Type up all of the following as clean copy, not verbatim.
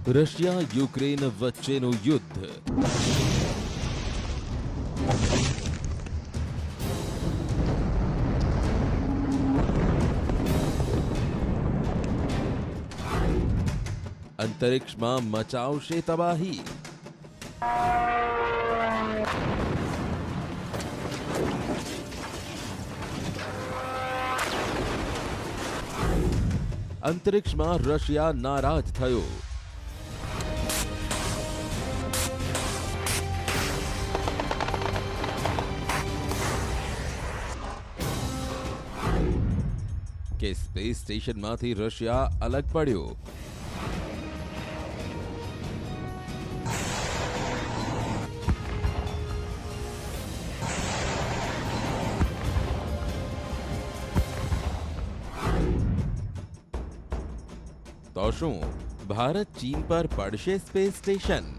Russia Ukraine વચ્ચેનું યુદ્ધ. અંતરિક્ષમાં મચાવશે તબાહી. અંતરિક્ષમાં Russia નારાજ થયો. કે સ્પેસ સ્ટેશનમાંથી રશિયા અલગ પડ્યો. તો શું ભારત ચીન પર પડશે સ્પેસ સ્ટેશન?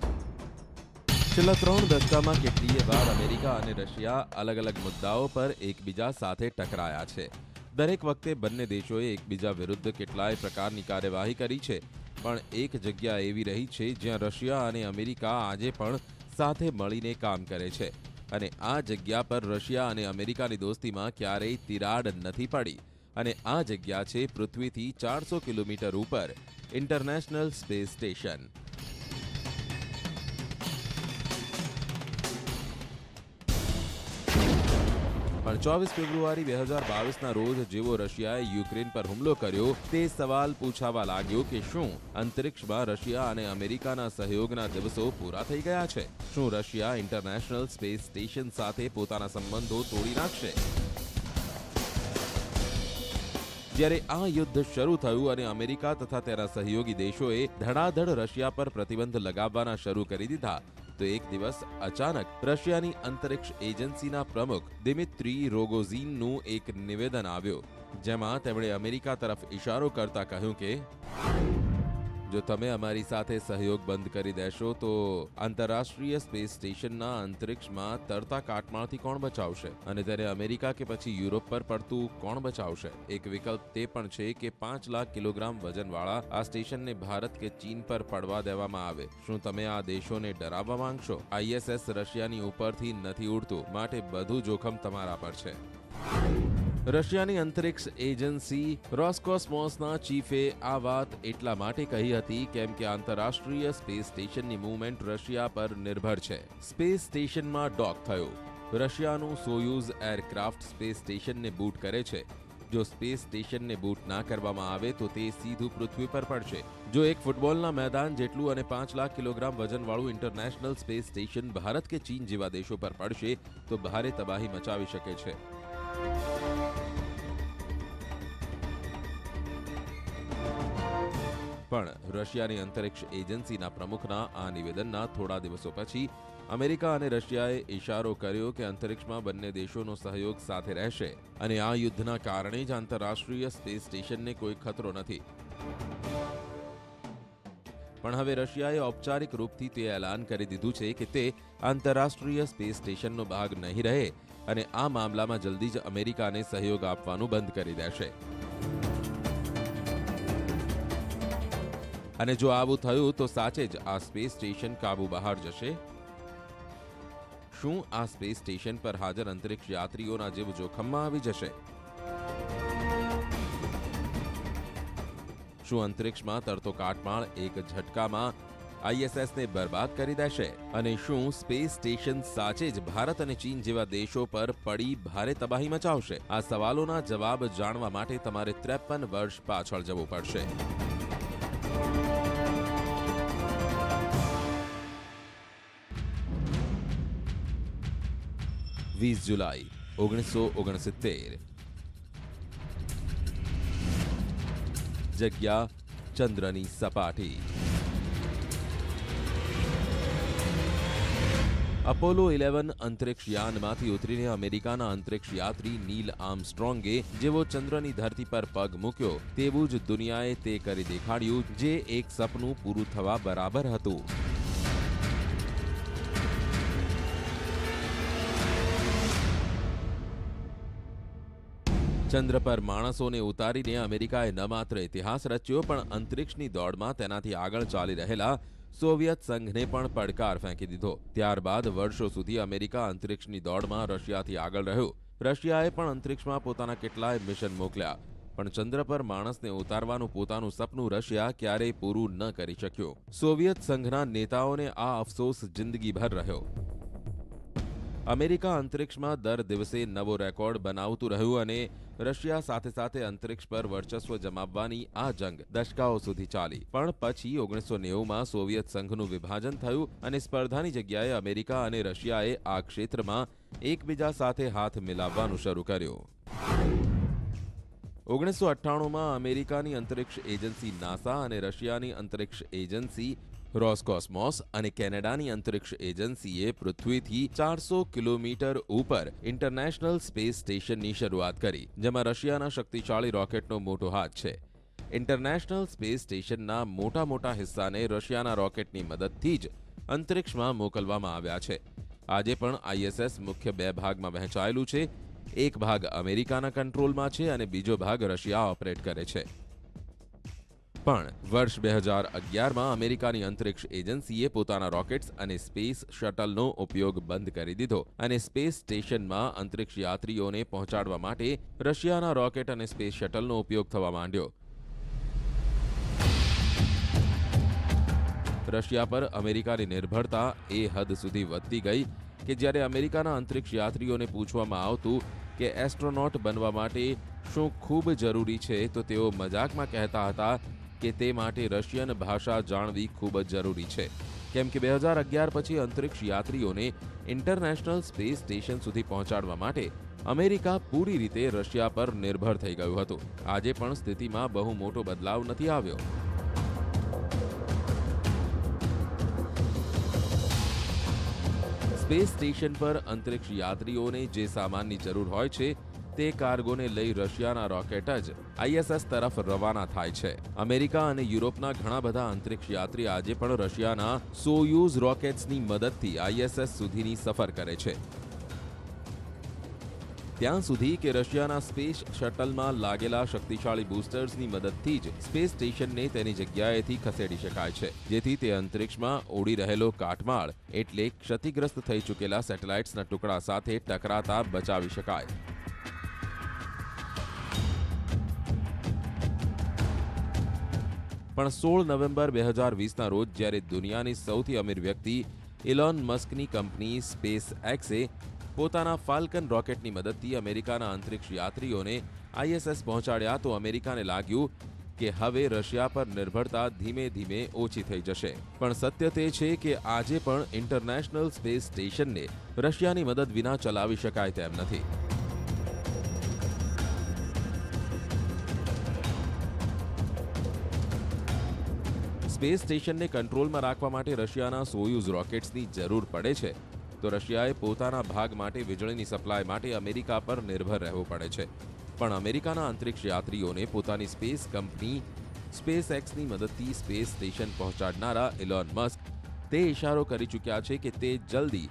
છેલ્લા 3 દશકામાં કેટલીય વાર અમેરિકા અને રશિયા અલગ અલગ મુદ્દાઓ પર એકબીજા સાથે ટકરાયા છે. દરેક વખતે બંને દેશોએ એકબીજા વિરુદ્ધ કેટલાય પ્રકારની કાર્યવાહી કરી છે, પણ એક જગ્યા એવી રહી છે જ્યાં રશિયા અને અમેરિકા આજે પણ સાથે મળીને કામ કરે છે, અને આ જગ્યા પર રશિયા અને અમેરિકાની દોસ્તીમાં ક્યારેય તિરાડ નથી પડી. અને આ જગ્યા છે પૃથ્વીથી 400 કિલોમીટર ઉપર ઇન્ટરનેશનલ સ્પેસ સ્ટેશન. પણ 24 ફેબ્રુઆરી 2022ના રોજ જેવો રશિયાએ યુક્રેન પર હુમલો કર્યો, તે સવાલ પૂછાવા લાગ્યો કે શું અંતરિક્ષમાં રશિયા અને અમેરિકાના સહયોગના દિવસો પૂરા થઈ ગયા છે? શું રશિયા ઇન્ટરનેશનલ સ્પેસ સ્ટેશન સાથે પોતાના સંબંધો તોડી નાખશે? જ્યારે આ યુદ્ધ શરૂ થયું અને અમેરિકા તથા તેના સહયોગી દેશોએ ધડાધડ રશિયા પર પ્રતિબંધ લગાવવાના શરૂ કરી દીધા, તો એક દિવસ અચાનક રશિયાની અંતરિક્ષ એજન્સીના પ્રમુખ દિમિત્રી રોગોઝિનનું એક નિવેદન આવ્યું, જેમાં તેમણે અમેરિકા તરફ ઇશારો કરતા કહ્યું કે જો તમે અમારી સાથે સહયોગ બંધ કરી દેશો તો આંતરરાષ્ટ્રીય સ્પેસ સ્ટેશનના અંતરિક્ષમાં તરતા કાટમાળથી કોણ બચાવશે, અને તેને અમેરિકા કે પછી યુરોપ પર પડતું કોણ બચાવશે? એક વિકલ્પ તે પણ છે કે 5 લાખ કિલોગ્રામ વજનવાળા આ સ્ટેશનને ભારત કે ચીન પર પડવા દેવામાં આવે. શું તમે આ દેશોને ડરાવવા માંગશો? ISS રશિયાની ઉપરથી નથી ઉડતું, માટે બધું જોખમ તમારા પર છે. રશિયાની અંતરિક્ષ એજન્સી રોસ્કોસ્મોસના ચીફે આ વાત એટલા માટે કહી હતી કેમ કે આંતરરાષ્ટ્રીય સ્પેસ સ્ટેશનની મૂવમેન્ટ રશિયા પર નિર્ભર છે. સ્પેસ સ્ટેશનમાં ડોક થયો. રશિયાનું સોયુઝ એરક્રાફ્ટ સ્પેસ સ્ટેશનને બૂટ કરે છે. જો સ્પેસ સ્ટેશનને બૂટ ના કરવામાં આવે તો તે સીધું પૃથ્વી પર પડશે. જો એક ફૂટબોલના મેદાન જેટલું અને 5 લાખ કિલોગ્રામ વજનવાળું ઇન્ટરનેશનલ સ્પેસ સ્ટેશન ભારત કે ચીન જેવા દેશો પર પડશે તો ભારે તબાહી મચાવી શકે છે. પણ રશિયાની અંતરિક્ષ એજન્સીના પ્રમુખના આ નિવેદનના થોડા દિવસો પછી અમેરિકા અને રશિયાએ ઇશારો કર્યો કે અંતરિક્ષમાં બંને દેશોનો સહયોગ સાથે રહેશે, અને આ યુદ્ધના કારણે જ આંતરરાષ્ટ્રીય સ્પેસ સ્ટેશનને કોઈ ખતરો નથી. પણ હવે રશિયાએ ઔપચારિક રૂપથી તે એલાન કરી દીધું છે કે તે આંતરરાષ્ટ્રીય સ્પેસ સ્ટેશનનો ભાગ નહીં રહે, અને આ મામલામાં જલ્દી જ અમેરિકાને સહયોગ આપવાનું બંધ કરી દેશે. અને જો આવું થયું તો સાચે જ આ સ્પેસ સ્ટેશન કાબુ બહાર જશે. શું આ સ્પેસ સ્ટેશન પર હાજર અંતરિક્ષ યાત્રીઓના જીવ જોખમમાં આવી જશે? શું અંતરિક્ષમાં તરતો કાટમાળ એક ઝટકામાં ISSને બરબાદ કરી દેશે? અને શું સ્પેસ સ્ટેશન સાચે જ ભારત અને ચીન જેવા દેશો પર પડી ભારે તબાહી મચાવશે? આ સવાલોના જવાબ જાણવા માટે તમારે 53 વર્ષ પાછળ જવું પડશે. 20 જુલાઈ 1969. જગ્યા ચંદ્રની સપાટી. અપોલો 11 અંતરિક્ષ યાનમાંથી ઉતરીને અમેરિકાના અંતરિક્ષ યાત્રી નીલ આર્મસ્ટ્રોંગે જેવો ચંદ્રની ધરતી પર પગ મૂક્યો, તેવું જ દુનિયાએ તે કરી દેખાડ્યું જે એક સપનું પૂરું થવા બરાબર હતું. ચંદ્ર પર માણસોને ઉતારીને અમેરિકાએ ન માત્ર ઇતિહાસ રચ્યો પણ અંતરિક્ષની દોડમાં તેનાથી આગળ ચાલી રહેલા સોવિયત સંઘને પણ પડકાર ફેંકી દીધો. ત્યારબાદ વર્ષો સુધી અમેરિકા અંતરિક્ષની દોડમાં રશિયાથી આગળ રહ્યું. રશિયાએ પણ અંતરિક્ષમાં પોતાના કેટલાય મિશન મોકલ્યા, પણ ચંદ્ર પર માણસને ઉતારવાનું પોતાનું સપનું રશિયા ક્યારેય પૂરું ન કરી શક્યો. સોવિયત સંઘના નેતાઓને આ અફસોસ જિંદગીભર રહ્યો. અમેરિકા અંતરિક્ષમાં દર દિવસે નવો રેકોર્ડ બનાવતું રહ્યું અને રશિયા સાથે સાથે અંતરિક્ષ પર વર્ચસ્વ જમાવવાની આ જંગ દશકાઓ સુધી ચાલી. પણ પછી 1990માં સોવિયત સંઘનું વિભાજન થયું અને સ્પર્ધાની જગ્યાએ અમેરિકા અને રશિયાએ આ ક્ષેત્રમાં એકબીજા સાથે હાથ મિલાવવાનું શરૂ કર્યું. 1998માં અમેરિકાની અંતરિક્ષ એજન્સી નાસા અને રશિયાની અંતરિક્ષ એજન્સી રોસકોસ્મોસ અને કેનેડાની અંતરિક્ષ એજન્સીએ પૃથ્વીથી 400 કિલોમીટર ઉપર ઇન્ટરનેશનલ સ્પેસ સ્ટેશનની શરૂઆત કરી, જેમાં રશિયાના શક્તિશાળી રોકેટનો મોટો હાથ છે. ઇન્ટરનેશનલ સ્પેસ સ્ટેશનના મોટા હિસ્સાને રશિયાના રોકેટની મદદથી જ અંતરિક્ષમાં મોકલવામાં આવ્યા છે. આજે પણ આઈએસએસ મુખ્ય બે ભાગમાં વહેંચાયેલું છે. એક ભાગ અમેરિકાના કંટ્રોલમાં છે અને બીજો ભાગ રશિયા ઓપરેટ કરે છે. પણ વર્ષ 2011માં અમેરિકાની અંતરિક્ષ એજન્સીએ પોતાના રોકેટ્સ અને સ્પેસ શટલનો ઉપયોગ બંધ કરી દીધો અને સ્પેસ સ્ટેશનમાં અંતરિક્ષ યાત્રીઓને પહોંચાડવા માટે રશિયાના રોકેટ અને સ્પેસ શટલનો ઉપયોગ થવા માંડ્યો. રશિયા પર અમેરિકાની નિર્ભરતા એ હદ સુધી વધતી ગઈ કે જ્યારે અમેરિકાના અંતરિક્ષ યાત્રીઓને પૂછવામાં આવતું કે એસ્ટ્રોનોટ બનવા માટે શું ખૂબ જરૂરી છે, તો તેઓ મજાકમાં કહેતા હતા કે તે માટે રશિયન ભાષા જાણવી ખૂબ જ જરૂરી છે, કેમ કે 2011 પછી અંતરિક્ષ યાત્રીઓને ઇન્ટરનેશનલ સ્પેસ સ્ટેશન સુધી પહોંચાડવા માટે અમેરિકા પૂરી રીતે રશિયા પર નિર્ભર થઈ ગયું હતું. આજે પણ સ્થિતિમાં બહુ મોટો બદલાવ નથી આવ્યો. સ્પેસ સ્ટેશન પર અંતરિક્ષ યાત્રીઓને જે સામાનની જરૂર હોય છે તે કાર્ગોને લઈ રશિયાના રોકેટ જ આઈએસએસ તરફ રવાના થાય છે. અમેરિકા અને યુરોપના ઘણા બધા અંતરિક્ષ યાત્રી આજે પણ રશિયાના સોયુઝ રોકેટ્સની મદદથી આઈએસએસ સુધીની સફર કરે છે. ત્યાં સુધી કે રશિયાના સ્પેસ શટલમાં લાગેલા શક્તિશાળી બૂસ્ટર્સની મદદથી જ સ્પેસ સ્ટેશનને તેની જગ્યાએથી ખસેડી શકાય છે, જેથી તે અંતરિક્ષમાં ઉડી રહેલો કાટમાળ એટલે ક્ષતિગ્રસ્ત થઈ ચૂકેલા સેટેલાઇટ્સના ટુકડા સાથે ટકરાતા બચાવી શકાય. પણ 16 નવેમ્બર 2020ના રોજ જ્યારે દુનિયાની સૌથી અમીર વ્યક્તિ ઇલોન મસ્કની કંપની સ્પેસ એક્સે પોતાના ફાલ્કન રોકેટની મદદથી અમેરિકાના અંતરિક્ષ યાત્રીઓને આઈએસએસ પહોંચાડ્યા, તો અમેરિકાને લાગ્યું કે હવે રશિયા પર નિર્ભરતા ધીમે ધીમે ઓછી થઈ જશે. પણ સત્ય તે છે કે આજે પણ ઇન્ટરનેશનલ સ્પેસ સ્ટેશનને રશિયાની મદદ વિના ચલાવી શકાય તેમ નથી. સ્પેસ સ્ટેશનને કંટ્રોલમાં રાખવા માટે રશિયાના સોયુઝ રોકેટ્સની જરૂર પડે છે, તો રશિયાએ પોતાના ભાગ માટે વીજળીની સપ્લાય માટે અમેરિકા પર નિર્ભર રહેવું પડે છે. પણ અમેરિકાના અંતરિક્ષ યાત્રીઓને પોતાની સ્પેસ કંપની સ્પેસ એક્સની મદદથી સ્પેસ સ્ટેશન પહોંચાડનારા ઇલોન મસ્ક તે ઇશારો કરી ચૂક્યા છે કે તે જલ્દી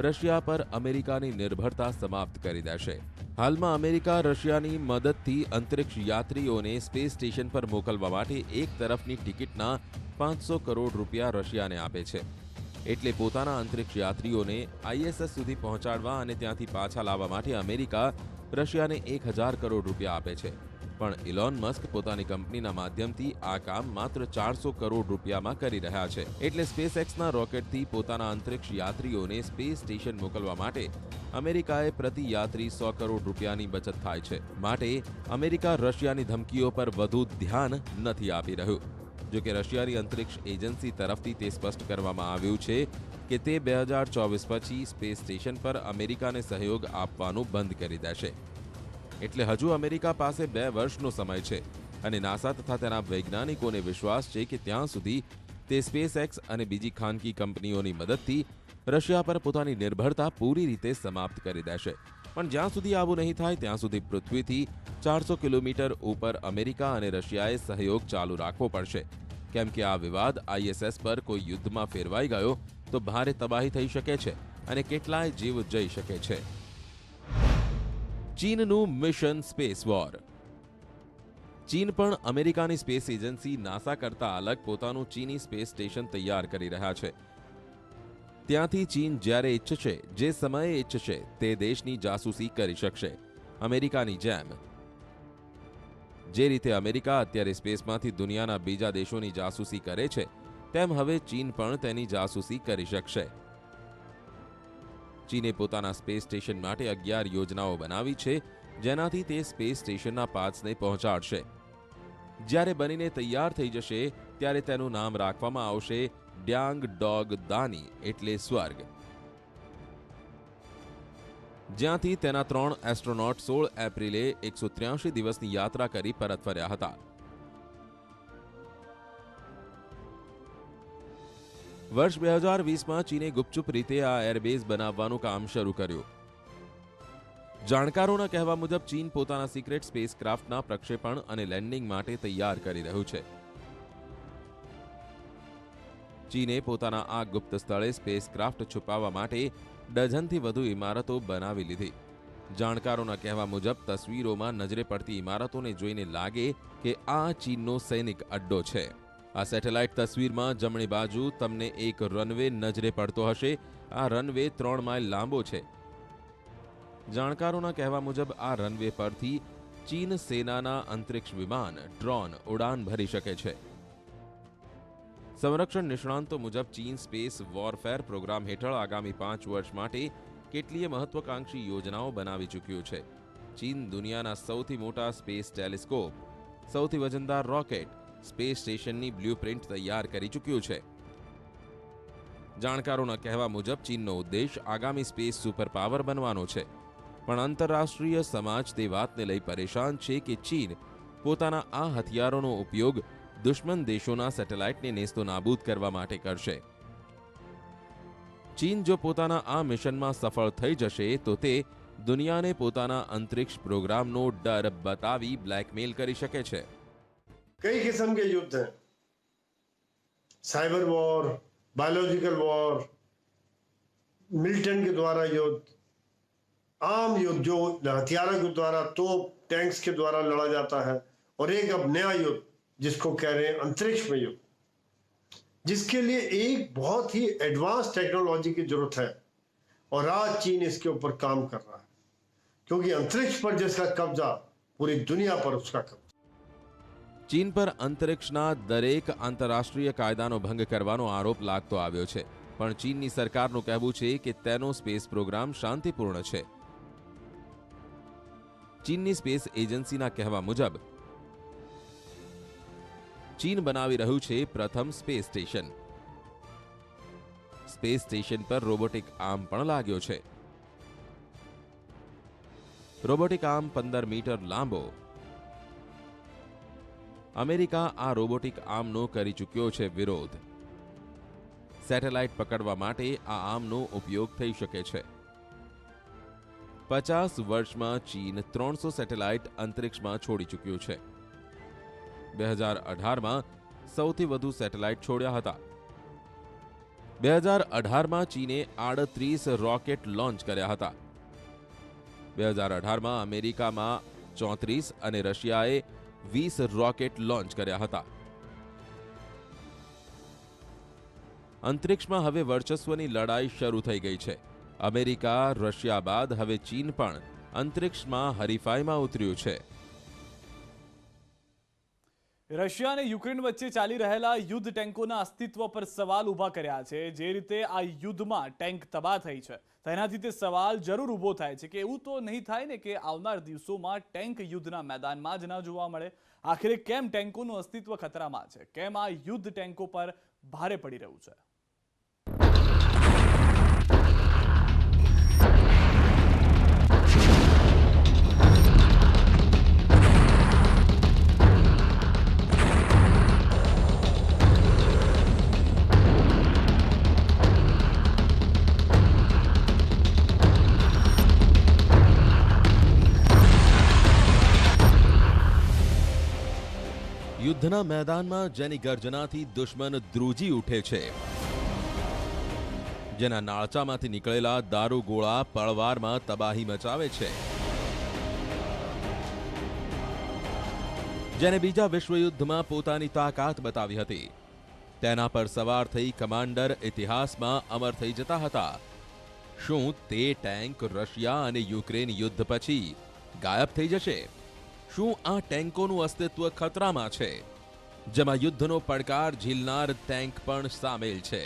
રશિયા પર અમેરિકાની નિર્ભરતા સમાપ્ત કરી દેશે. હાલમાં અમેરિકા રશિયાની મદદથી અંતરિક્ષ યાત્રીઓને સ્પેસ સ્ટેશન પર મોકલવા માટે એક તરફની ટિકિટના 500 કરોડ રૂપિયા રશિયાને આપે છે. એટલે પોતાના અંતરિક્ષ યાત્રીઓને આઈએસએસ સુધી પહોંચાડવા અને ત્યાંથી પાછા લાવવા માટે અમેરિકા રશિયાને 1000 કરોડ રૂપિયા આપે છે. પણ ઇલોન મસ્ક પોતાની કંપનીના માધ્યમથી આ કામ માત્ર 400 કરોડ રૂપિયામાં કરી રહ્યા છે. એટલે સ્પેસએક્સના રોકેટથી પોતાના અંતરિક્ષ યાત્રીઓને સ્પેસ સ્ટેશન મોકલવા માટે અમેરિકાએ પ્રતિ યાત્રી 100 કરોડ રૂપિયાની બચત થાય છે. માટે અમેરિકા રશિયાની ધમકીઓ પર વધુ ધ્યાન નથી આપી રહ્યું. જો કે રશિયાની અંતરિક્ષ એજન્સી તરફથી તે સ્પષ્ટ કરવામાં આવ્યું છે કે તે 2024 પછી સ્પેસ સ્ટેશન પર અમેરિકાને સહયોગ આપવાનું બંધ કરી દેશે. એટલે હજુ અમેરિકા પાસે 2 વર્ષનો સમય છે અને નાસા તથા તેના વૈજ્ઞાનિકોને વિશ્વાસ છે કે ત્યાં સુધી તે સ્પેસએક્સ અને બીજી ખાનગી કંપનીઓની મદદથી રશિયા પર પોતાની નિર્ભરતા પૂરી રીતે સમાપ્ત કરી દેશે. પણ જ્યાં સુધી આવું નહીં થાય ત્યાં સુધી પૃથ્વીથી 400 કિલોમીટર ઉપર અમેરિકા અને રશિયાએ સહયોગ ચાલુ રાખવો પડશે. કેમ કે આ વિવાદ આઈએસએસ પર કોઈ યુદ્ધમાં ફેરવાઈ ગયો તો ભારે તબાહી થઈ શકે છે અને કેટલાય જીવ જઈ શકે છે. ચીનનું મિશન સ્પેસ વોર. ચીન પણ અમેરિકાની સ્પેસ એજન્સી નાસા કરતા અલગ પોતાનું ચીની સ્પેસ સ્ટેશન તૈયાર કરી રહ્યા છે. ત્યાંથી ચીન જ્યારે ઈચ્છશે, જે સમયે ઈચ્છશે તે દેશની જાસૂસી કરી શકશે, અમેરિકાની જેમ. જે રીતે અમેરિકા અત્યારે સ્પેસમાંથી દુનિયાના બીજા દેશોની જાસૂસી કરે છે, તેમ હવે ચીન પણ તેની જાસૂસી કરી શકશે. ચીને પોતાના સ્પેસ સ્ટેશન માટે 11 યોજનાઓ બનાવી છે, જેનાથી તે સ્પેસ સ્ટેશનના પાર્ટ્સને પહોંચાડશે. જ્યારે બનીને તૈયાર થઈ જશે ત્યારે તેનું નામ રાખવામાં આવશે ડ્યાંગ ડોગ દાની, એટલે સ્વર્ગ. જ્યાંથી તેના 3 એસ્ટ્રોનોટ 16 એપ્રિલે 183 દિવસની યાત્રા કરી પરત ફર્યા હતા. વર્ષ 2020માં ચીને ગુપચુપ રીતે આ એરબેઝ બનાવવાનું કામ શરૂ કર્યું. જાણકારોના કહેવા મુજબ ચીન પોતાના સિક્રેટ સ્પેસક્રાફ્ટના પ્રક્ષેપણ અને લેન્ડિંગ માટે તૈયાર કરી રહ્યું છે. ચીને પોતાના આ ગુપ્ત સ્થળે સ્પેસક્રાફ્ટ છુપાવવા માટે ડઝનથી વધુ ઇમારતો બનાવી લીધી. જાણકારોના કહેવા મુજબ તસવીરોમાં નજરે પડતી ઇમારતોને જોઈને લાગે કે આ ચીનનો સૈનિક અડ્ડો છે. આ સેટેલાઇટ તસવીરમાં જમણી બાજુ તમને એક રનવે નજરે પડતો હશે. આ રનવે 3 માઇલ લાંબો છે. જાણકારોના કહેવા મુજબ આ રનવે પરથી ચીન સેનાના અંતરિક્ષ વિમાન, ડ્રોન ઉડાન ભરી શકે છે. સંરક્ષણ નિષ્ણાંતો મુજબ ચીન સ્પેસ વોરફેર પ્રોગ્રામ હેઠળ આગામી 5 વર્ષ માટે કેટલીય મહત્વાકાંક્ષી યોજનાઓ બનાવી ચૂક્યું છે. ચીન દુનિયાના સૌથી મોટા સ્પેસ ટેલિસ્કોપ, સૌથી વજનદાર રોકેટ, સ્પેસ સ્ટેશનની બ્લ્યુપ્રિન્ટ તૈયાર કરી ચૂક્યું છે. જાણકારોના કહેવા મુજબ ચીનનો ઉદ્દેશ આગામી સ્પેસ સુપર પાવર બનવાનો છે. પણ આંતરરાષ્ટ્રીય સમાજ તે વાતને લઈ પરેશાન છે કે ચીન પોતાના આ હથિયારોનો ઉપયોગ દુશ્મન દેશોના સેટેલાઇટને નેસ્તો નાબૂદ કરવા માટે કરશે. ચીન જો પોતાના આ મિશનમાં સફળ થઈ જશે તો તે દુનિયાને પોતાના અંતરિક્ષ પ્રોગ્રામનો ડર બતાવી બ્લેકમેલ કરી શકે છે. कई किस्म के युद्ध हैं, cyber war, biological war, militant के द्वारा युद्ध, आम युद्ध जो हथियारों के द्वारा, तोप टैंक्स के द्वारा लड़ा जाता है, और एक अब नया युद्ध जिसको कह रहे हैं अंतरिक्ष में युद्ध, जिसके लिए एक बहुत ही एडवांस टेक्नोलॉजी की जरूरत है. और आज चीन इसके ऊपर काम कर रहा है, क्योंकि अंतरिक्ष पर जिसका कब्जा पूरी दुनिया पर उसका कब्जा. ચીન પર અંતરિક્ષના દરેક આંતરરાષ્ટ્રીય કાયદાનો ભંગ કરવાનો આરોપ લાગતો આવ્યો છે. પણ ચીનની સરકારનું કહેવું છે કે તેનો સ્પેસ પ્રોગ્રામ શાંતિપૂર્ણ છે. ચીનની સ્પેસ એજન્સીના કહેવા મુજબ ચીન બનાવી રહ્યું છે પ્રથમ સ્પેસ સ્ટેશન. સ્પેસ સ્ટેશન પર રોબોટિક આર્મ પણ લાગ્યો છે. રોબોટિક આર્મ 15 મીટર લાંબો. અમેરિકા આ રોબોટિક આર્મનો કરી ચૂક્યો છે વિરોધ. સેટેલાઇટ પકડવા માટે આ આર્મનો ઉપયોગ થઈ શકે છે. 50 વર્ષમાં ચીન 300 સેટેલાઇટ અંતરિક્ષમાં છોડી ચૂક્યું છે. 2018માં સૌથી વધુ સેટેલાઇટ છોડ્યા હતા. 2018માં ચીને 38 રોકેટ લોન્ચ કર્યા હતા. 2018માં અમેરિકામાં 34 અને રશિયાએ 20 રોકેટ લોન્ચ કર્યા હતા. અંતરિક્ષમાં હવે વર્ચસ્વની લડાઈ શરૂ થઈ ગઈ છે. અમેરિકા, રશિયા બાદ હવે ચીન પણ અંતરિક્ષમાં હરીફાઈમાં ઉતર્યું છે. રશિયા અને યુક્રેન વચ્ચે ચાલી રહેલા યુદ્ધ ટેન્કોના અસ્તિત્વ પર સવાલ ઊભા કર્યા છે. જે રીતે આ યુદ્ધમાં ટેન્ક તબાહ થઈ છે, તેનાથી તે સવાલ જરૂર ઊભો થાય છે કે એવું તો નહીં થાય ને કે આવનાર દિવસોમાં ટેન્ક યુદ્ધના મેદાનમાં જ ના જોવા મળે. આખરે કેમ ટેન્કોનું અસ્તિત્વ ખતરામાં છે? કેમ આ યુદ્ધ ટેન્કો પર ભારે પડી રહ્યું છે? યુદ્ધના મેદાનમાં જેની ગર્જનાથી દુશ્મન ધ્રુજી ઉઠે છે, જેના નાળચામાંથી નીકળેલા દારૂગોળા પળવારમાં તબાહી મચાવે છે, જેને બીજા વિશ્વયુદ્ધમાં પોતાની તાકાત બતાવી હતી. તેના પર સવાર થઈ કમાન્ડર ઇતિહાસમાં અમર થઈ જતા હતા. શું તે ટેન્ક રશિયા અને યુક્રેન યુદ્ધ પછી ગાયબ થઈ જશે? શું આ ટેન્કોનું અસ્તિત્વ ખતરામાં છે, જેમાં યુદ્ધનો પડકાર ઝીલનાર ટેન્ક પણ સામેલ છે?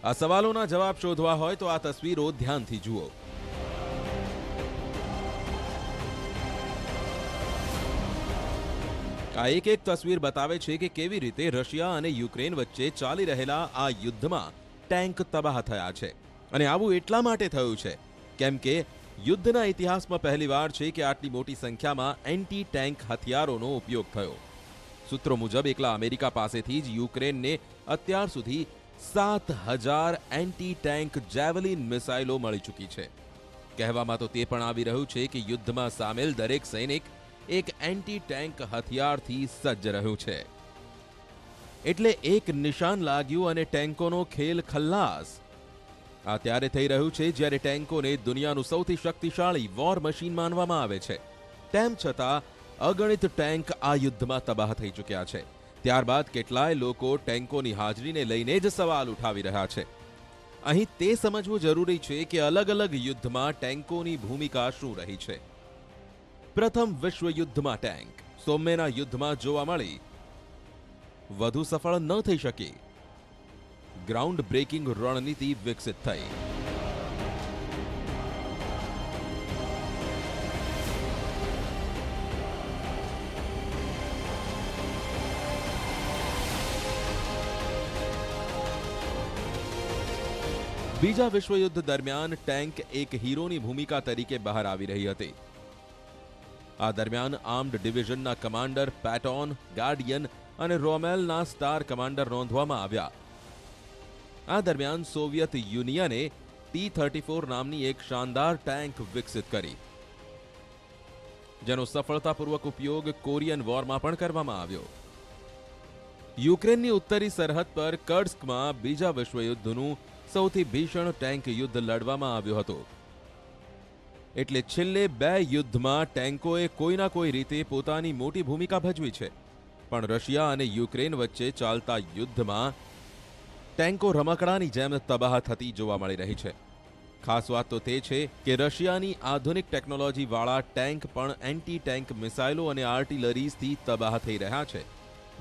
આ સવાલોના જવાબ શોધવા હોય તો આ તસવીરો ધ્યાનથી જુઓ. આ એક તસવીર બતાવે છે કે કેવી રીતે રશિયા અને યુક્રેન વચ્ચે ચાલી રહેલા આ યુદ્ધમાં ટેન્ક તબાહ થયા છે. અને આવું એટલા માટે થયું છે કેમ કે યુદ્ધના ઇતિહાસમાં પહેલીવાર છે કે આટલી મોટી સંખ્યામાં એન્ટી ટેન્ક હથિયારોનો ઉપયોગ થયો. સૂત્રો મુજબ એકલા અમેરિકા પાસેથી જ યુક્રેનને અત્યાર સુધી 7,000 એન્ટી ટેન્ક જેવલિન મિસાઇલો મળી ચૂકી છે. કહેવામાં તો તે પણ આવી રહ્યું છે કે યુદ્ધમાં સામેલ દરેક સૈનિક એક એન્ટી ટેન્ક હથિયારથી સજ્જ રહ્યું છે. એટલે એક નિશાન લાગ્યું અને ટેન્કોનો ખેલ ખલ્લાસ. આ ત્યારે થઈ રહ્યું છે જ્યારે ટેન્કોને દુનિયાનું સૌથી શક્તિશાળી વોર મશીન માનવામાં આવે છે. તેમ છતાં અગણિત ટેન્ક આ યુદ્ધમાં તબાહ થઈ ચૂક્યા છે. ત્યારબાદ કેટલાય લોકો ટેન્કોની હાજરીને લઈને જ સવાલ ઉઠાવી રહ્યા છે. અહીં તે સમજવું જરૂરી છે કે અલગ અલગ યુદ્ધમાં ટેન્કોની ભૂમિકા શું રહી છે. પ્રથમ વિશ્વયુદ્ધમાં ટેન્ક સોમ્મેના યુદ્ધમાં જોવા મળી, વધુ સફળ ન થઈ શકી. ગ્રાઉન્ડ બ્રેકિંગ રણનીતિ વિકસિત થઈ. બીજા વિશ્વયુદ્ધ દરમિયાન ટેન્ક એક હીરોની ભૂમિકા તરીકે બહાર આવી રહી હતી. આ દરમિયાન આર્મ્ડ ડિવિઝનના કમાન્ડર પેટોન, ગાર્ડિયન અને રોમેલના સ્ટાર કમાન્ડર નોંધવામાં આવ્યા. આ દરમિયાન સોવિયત યુનિયને T-34 નામની એક શાનદાર ટેન્ક વિકસિત કરી, જેનો સફળતાપૂર્વક ઉપયોગ કોરિયન વોરમાં પણ કરવામાં આવ્યો. યુક્રેનની ઉત્તરી સરહદ પર કર્સ્કમાં બીજા વિશ્વયુદ્ધનું સૌથી ભીષણ ટેન્ક યુદ્ધ લડવામાં આવ્યું હતું. એટલે છેલ્લે બે યુદ્ધમાં ટેન્કોએ કોઈના કોઈ રીતે પોતાની મોટી ભૂમિકા ભજવી છે. પણ રશિયા અને યુક્રેન વચ્ચે ચાલતા યુદ્ધમાં ટેન્કો રમકડાની જેમ તબાહ થતી જોવા મળી રહી છે. ખાસ વાત તો તે છે કે રશિયાની આધુનિક ટેકનોલોજીવાળા ટેન્ક પણ એન્ટી ટેન્ક મિસાઇલો અને આર્ટિલરીઝથી તબાહ થઈ રહ્યા છે.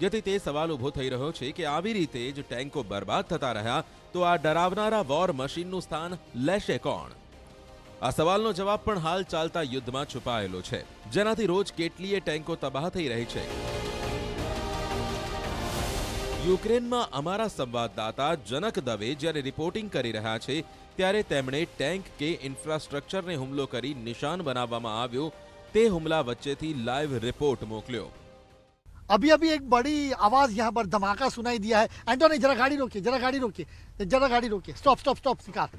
જેથી તે સવાલ ઊભો થઈ રહ્યો છે કે આવી રીતે જ ટેન્કો બરબાદ થતા રહ્યા તો આ ડરાવનારા વોર મશીનનું સ્થાન લેશે કોણ? આ સવાલનો જવાબ પણ હાલ ચાલતા યુદ્ધમાં છુપાયેલો છે, જેનાથી રોજ કેટલીય ટેન્કો તબાહ થઈ રહી છે. યુક્રેનમાં અમારા સંવાદદાતા જનક દવે જ્યારે રિપોર્ટિંગ કરી રહ્યા છે ત્યારે તેમણે ટેન્ક કે ઇન્ફ્રાસ્ટ્રક્ચરને હુમલો કરી નિશાન બનાવવામાં આવ્યો તે હુમલા વચ્ચેથી લાઈવ રિપોર્ટ મોકલ્યો. अभी अभी एक बड़ी आवाज यहाँ पर धमाका सुनाई दिया है. एंटोनी जरा गाड़ी रोकिए, जरा गाड़ी रोकिए, जरा गाड़ी रोकिए. स्टॉप स्टॉप स्टॉप शिकार.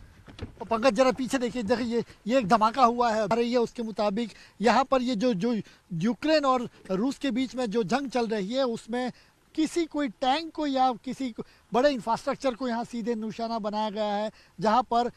पंकज जरा पीछे देखिए, देखिए ये एक धमाका हुआ है. रही है उसके मुताबिक यहाँ पर ये जो यूक्रेन और रूस के बीच में जो जंग चल रही है उसमें किसी कोई टैंक को या किसी बड़े इंफ्रास्ट्रक्चर को यहाँ सीधे निशाना बनाया गया है, जहाँ पर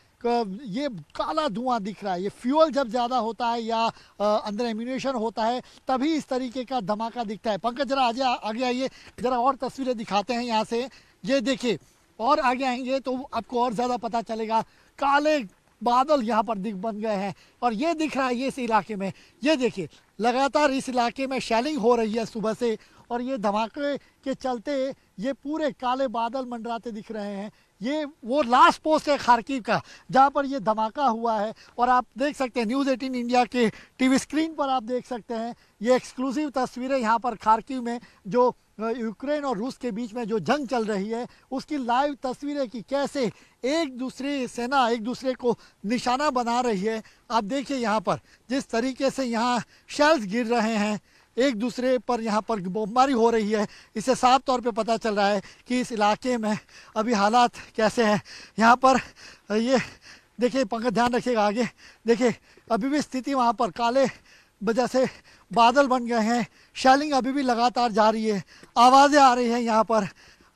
ये काला धुआं दिख रहा है. ये फ्यूल जब ज़्यादा होता है या अंदर एम्यूनेशन होता है तभी इस तरीके का धमाका दिखता है. पंकज जरा आगे आइए, जरा और तस्वीरें दिखाते हैं यहाँ से. ये देखिए, और आगे आएंगे तो आपको और ज़्यादा पता चलेगा. काले बादल यहाँ पर बन गए हैं और ये दिख रहा है ये इस इलाके में. ये देखिए, लगातार इस इलाके में शेलिंग हो रही है सुबह से और ये धमाके के चलते ये पूरे काले बादल मंडराते दिख रहे हैं. ये वो लास्ट पोस्ट है खार्किव का जहाँ पर ये धमाका हुआ है और आप देख सकते हैं न्यूज़ 18 इंडिया के टीवी स्क्रीन पर आप देख सकते हैं ये एक्सक्लूसिव तस्वीरें यहाँ पर खार्किव में जो यूक्रेन और रूस के बीच में जो जंग चल रही है उसकी लाइव तस्वीरें की कैसे एक दूसरे को निशाना बना रही है. आप देखिए यहाँ पर जिस तरीके से यहाँ शेल्स गिर रहे हैं, एक दूसरे पर यहाँ पर बमबारी हो रही है. इससे साफ तौर पे पता चल रहा है कि इस इलाके में अभी हालात कैसे हैं. यहाँ पर ये देखिए, पंकज ध्यान रखिएगा, आगे देखिए अभी भी स्थिति वहाँ पर काले वजह से बादल बन गए हैं. शेलिंग अभी भी लगातार जारी है, आवाज़ें आ रही हैं यहाँ पर.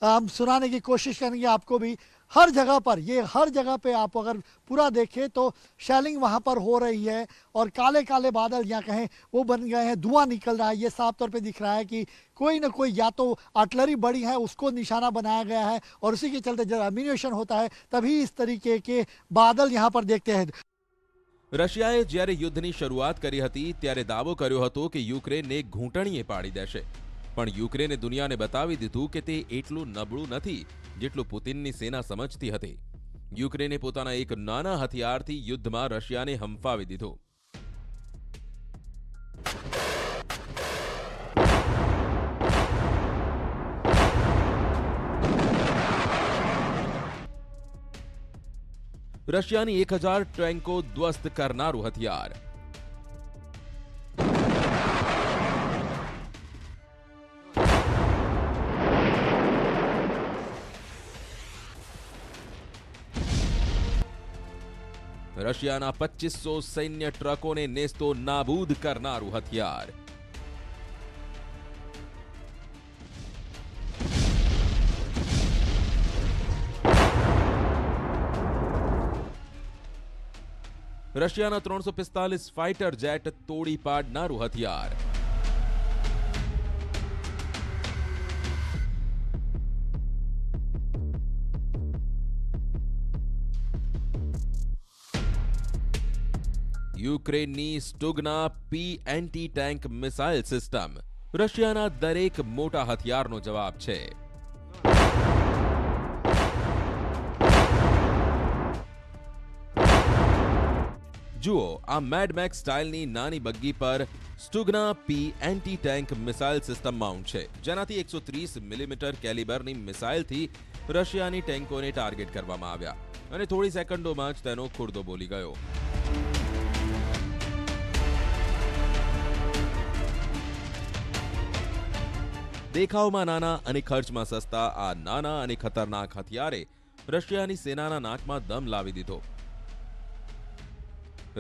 हम सुनाने की कोशिश करेंगे आपको भी. हर जगह पर, ये हर जगह पे आप अगर पूरा देखें तो शेलिंग वहाँ पर हो रही है और काले काले बादल या कहें वो बन गए हैं, धुआं निकल रहा है। ये साफ तौर पे दिख रहा है कि कोई ना कोई या तो आर्टिलरी बड़ी है उसको निशाना बनाया गया है और उसी के चलते जब एम्यूनेशन होता है तभी इस तरीके के बादल यहाँ पर देखते हैं। રશિયાએ જ્યારે યુદ્ધની શરૂઆત કરી હતી ત્યારે દાવો કર્યો હતો કે યુક્રેનને ઘૂંટણીએ પાડી દેશે, પણ યુક્રેને દુનિયાને બતાવી દીધું કે તે એટલું નબળું નથી જેટલું પુતિનની સેના સમજતી હતી. યુક્રેને પોતાના એક નાના હથિયારથી યુદ્ધમાં રશિયાને હંફાવી દીધો. રશિયાની 1000 ટેન્કો ધ્વસ્ત કરનારું હથિયાર. રશિયાના 2500 સૈન્ય ટ્રકોને નેસ્તો નાબૂદ કરનારું હથિયાર. રશિયાના 345 ફાઇટર જેટ તોડી પાડનારું હથિયાર. યુક્રેનની સ્ટુગના P anti tank missile system રશિયાના દરેક મોટા હથિયારનો જવાબ છે. જુઓ, આ મેડમેક્સ સ્ટાઇલની નાની બગ્ગી પર Stugna P anti tank missile system mount છે, જેનાથી 130 મિલીમીટર કેલિબરની મિસાઇલથી રશિયાની ટેન્કોને ટાર્ગેટ કરવામાં આવ્યા અને થોડી સેકન્ડોમાં જ તેનો ખુરદો બોલી ગયો. દેખાવમાં નાના અને ખર્ચમાં સસ્તા આ નાના અને ખતરનાક હથિયારે રશિયાની સેનાના નાકમાં દમ લાવી દીધો.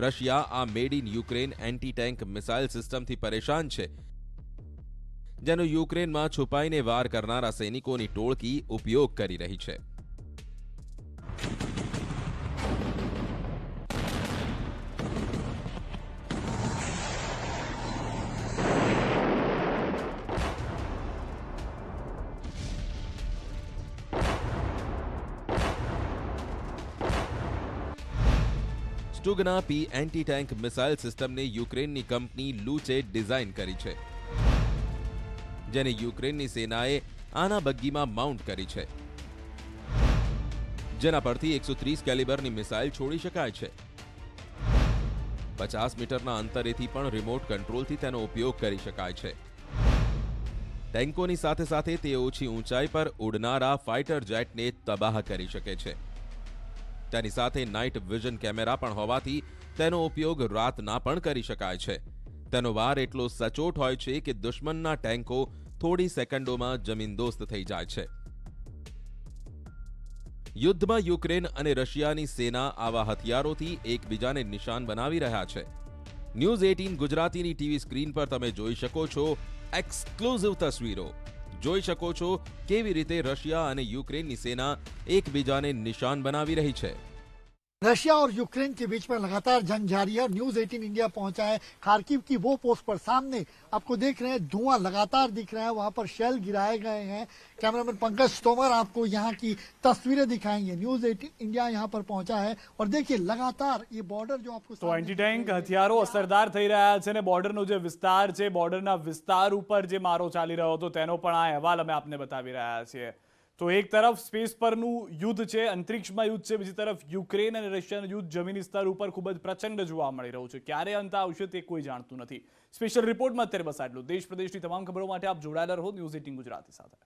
રશિયા આ made in Ukraine anti tank missile સિસ્ટમથી પરેશાન છે, જેનો યુક્રેનમાં છુપાઈને વાર કરનારા સૈનિકોની ટોળકી ઉપયોગ કરી રહી છે. સ્ટુગના પી એન્ટી ટેન્ક મિસાઇલ સિસ્ટમને યુક્રેનની કંપની લૂચે ડિઝાઇન કરી છે, જેને યુક્રેનની સેનાએ આના બગ્ગીમાં માઉન્ટ કરી છે, જેના પરથી 130 કેલિબરની મિસાઇલ છોડી શકાય છે. 50 મીટરના અંતરેથી પણ રિમોટ કંટ્રોલથી તેનો ઉપયોગ કરી શકાય છે. ટેન્કોની સાથે સાથે તે ઓછી ઊંચાઈ પર ઉડનારા ફાઇટર જેટને તબાહ કરી શકે છે. તેની સાથે નાઇટ વિઝન કેમેરા પણ હોવાથી તેનો ઉપયોગ રાતના પણ કરી શકાય છે. તેનો વાર એટલો સચોટ હોય છે કે દુશ્મનના ટેન્કો થોડી સેકન્ડોમાં જમીનદોસ્ત થઈ જાય છે. યુદ્ધમાં યુક્રેન અને રશિયાની સેના આવા હથિયારોથી એકબીજાને નિશાન બનાવી રહ્યા છે. ન્યૂઝ 18 ગુજરાતીની ટીવી સ્ક્રીન પર તમે જોઈ શકો છો એક્સક્લુઝિવ તસવીરો. જોઈ શકો છો કેવી રીતે રશિયા અને યુક્રેનની સેના એકબીજાને નિશાન બનાવી રહી છે. रशिया और यूक्रेन के बीच में लगातार जंग जारी है। न्यूज 18 इंडिया पहुंचा है खार्किव की वो पोस्ट पर। सामने आपको देख रहे हैं धुआं लगातार दिख रहा है, वहां पर शेल गिराए गए हैं। कैमरामैन पंकज तोमर आपको यहाँ की तस्वीरें दिखाएंगे। न्यूज 18 इंडिया यहाँ पर पहुंचा है और देखिए लगातार ये बॉर्डर जो आपको तो एंटी टैंक हथियारो असरदार થઈ રહ્યા છે ને બોર્ડરનો જે વિસ્તાર છે, બોર્ડરના વિસ્તાર ઉપર જે મારો ચાલી રહ્યો હતો તેનો પણ આ અહેવાલ અમે આપને બતાવી રહ્યા છીએ. તો એક તરફ સ્પેસ પરનું યુદ્ધ છે, અંતરિક્ષમાં યુદ્ધ છે, બીજી તરફ યુક્રેન અને રશિયાનું યુદ્ધ જમીની સ્તર ઉપર ખૂબ જ પ્રચંડ જોવા મળી રહ્યું છે. ક્યારે અંત આવશે તે કોઈ જાણતું નથી. સ્પેશિયલ રિપોર્ટમાં અત્યારે બસ આટલું. દેશ પ્રદેશની તમામ ખબરો માટે આપ જોડાયેલા રહો ન્યૂઝ 18 ગુજરાતી સાથે.